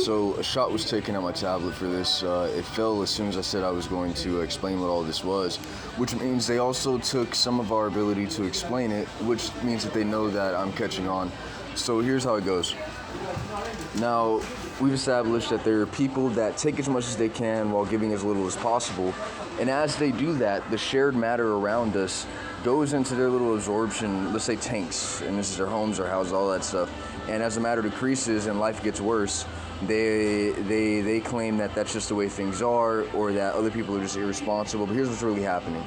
So a shot was taken at my tablet for this. It fell as soon as I said I was going to explain what all this was, which means they also took some of our ability to explain it, which means that they know that I'm catching on. So here's how it goes. Now, we've established that there are people that take as much as they can while giving as little as possible. And as they do that, the shared matter around us goes into their little absorption, let's say tanks, and this is their homes, their houses, all that stuff. And as the matter decreases and life gets worse, they claim that that's just the way things are, or that other people are just irresponsible. But here's what's really happening.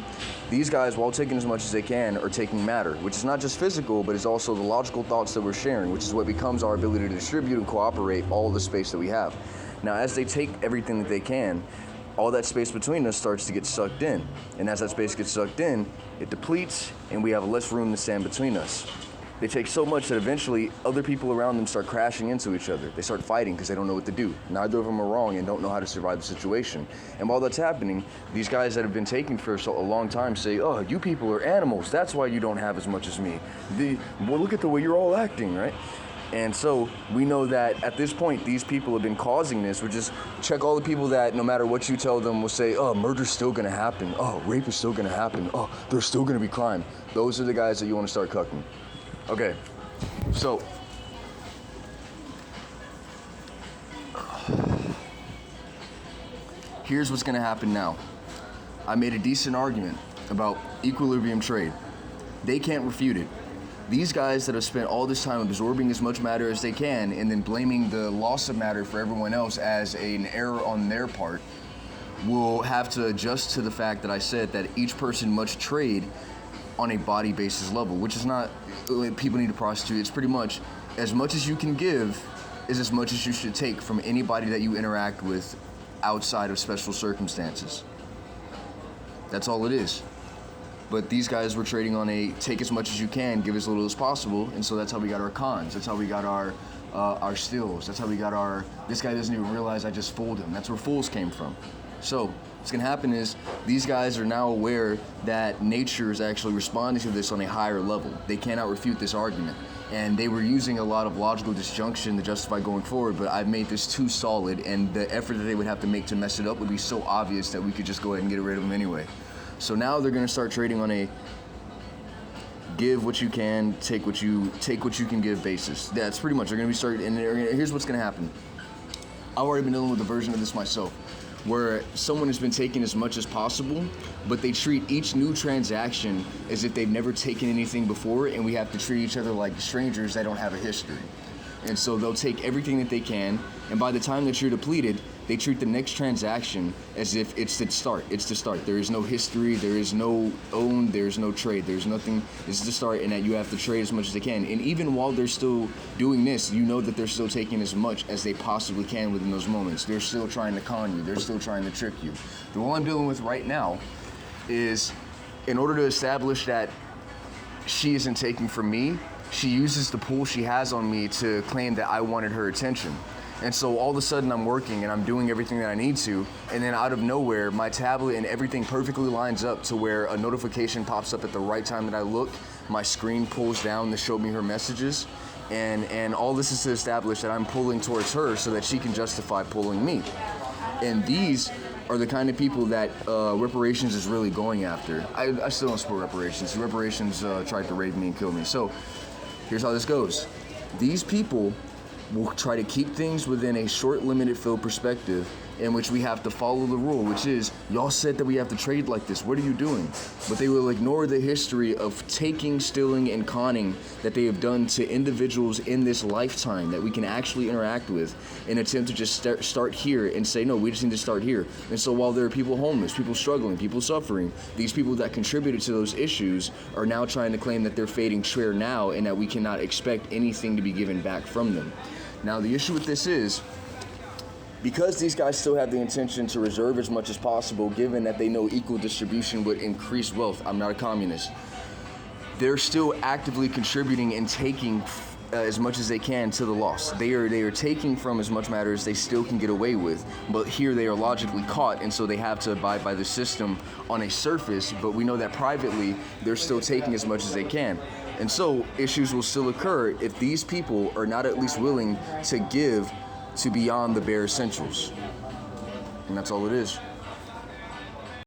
These guys, while taking as much as they can, are taking matter, which is not just physical, but it's also the logical thoughts that we're sharing, which is what becomes our ability to distribute and cooperate all the space that we have. Now, as they take everything that they can, all that space between us starts to get sucked in. And as that space gets sucked in, it depletes, and we have less room to stand between us. They take so much that eventually other people around them start crashing into each other. They start fighting because they don't know what to do. Neither of them are wrong and don't know how to survive the situation. And while that's happening, these guys that have been taken for a long time say, oh, you people are animals. That's why you don't have as much as me. Well, look at the way you're all acting, right? And so we know that at this point, these people have been causing this. We just check all the people that no matter what you tell them will say, oh, murder's still going to happen. Oh, rape is still going to happen. Oh, there's still going to be crime. Those are the guys that you want to start cucking. Okay, so here's what's going to happen now. I made a decent argument about equilibrium trade. They can't refute it. These guys that have spent all this time absorbing as much matter as they can and then blaming the loss of matter for everyone else as an error on their part will have to adjust to the fact that I said that each person must trade on a body basis level, which is not people need to prostitute. It's pretty much as you can give is as much as you should take from anybody that you interact with outside of special circumstances. That's all it is. But these guys were trading on a take as much as you can, give as little as possible, and so that's how we got our cons. That's how we got our stills. That's how we got our, this guy doesn't even realize I just fooled him. That's where fools came from. So what's going to happen is these guys are now aware that nature is actually responding to this on a higher level. They cannot refute this argument. And they were using a lot of logical disjunction to justify going forward, but I've made this too solid, and the effort that they would have to make to mess it up would be so obvious that we could just go ahead and get rid of them anyway. So now they're going to start trading on a give what you can, take what you can give basis. That's pretty much, they're going to be starting, and here's what's going to happen. I've already been dealing with a version of this myself, where someone has been taking as much as possible, but they treat each new transaction as if they've never taken anything before, and we have to treat each other like strangers that don't have a history. And so they'll take everything that they can, and by the time that you're depleted, they treat the next transaction as if it's the start. It's the start. There is no history, there is no own, there's no trade, there's nothing. It's the start, and that you have to trade as much as they can. And even while they're still doing this, you know that they're still taking as much as they possibly can within those moments. They're still trying to con you. They're still trying to trick you. The one I'm dealing with right now is, in order to establish that she isn't taking from me, she uses the pull she has on me to claim that I wanted her attention. And so all of a sudden I'm working and I'm doing everything that I need to, and then out of nowhere, my tablet and everything perfectly lines up to where a notification pops up at the right time that I look, my screen pulls down to show me her messages, and all this is to establish that I'm pulling towards her so that she can justify pulling me. And these are the kind of people that reparations is really going after. I still don't support reparations. Reparations tried to rape me and kill me. So here's how this goes. These people will try to keep things within a short, limited field perspective in which we have to follow the rule, which is, y'all said that we have to trade like this. What are you doing? But they will ignore the history of taking, stealing, and conning that they have done to individuals in this lifetime that we can actually interact with, and attempt to just start here and say, no, we just need to start here. And so while there are people homeless, people struggling, people suffering, these people that contributed to those issues are now trying to claim that they're fading share now and that we cannot expect anything to be given back from them. Now, the issue with this is, because these guys still have the intention to reserve as much as possible, given that they know equal distribution would increase wealth, I'm not a communist, they're still actively contributing and taking as much as they can to the loss. They are taking from as much matter as they still can get away with, but here they are logically caught, and so they have to abide by the system on a surface, but we know that privately they're still taking as much as they can. And so issues will still occur if these people are not at least willing to give to beyond the bare essentials. And that's all it is.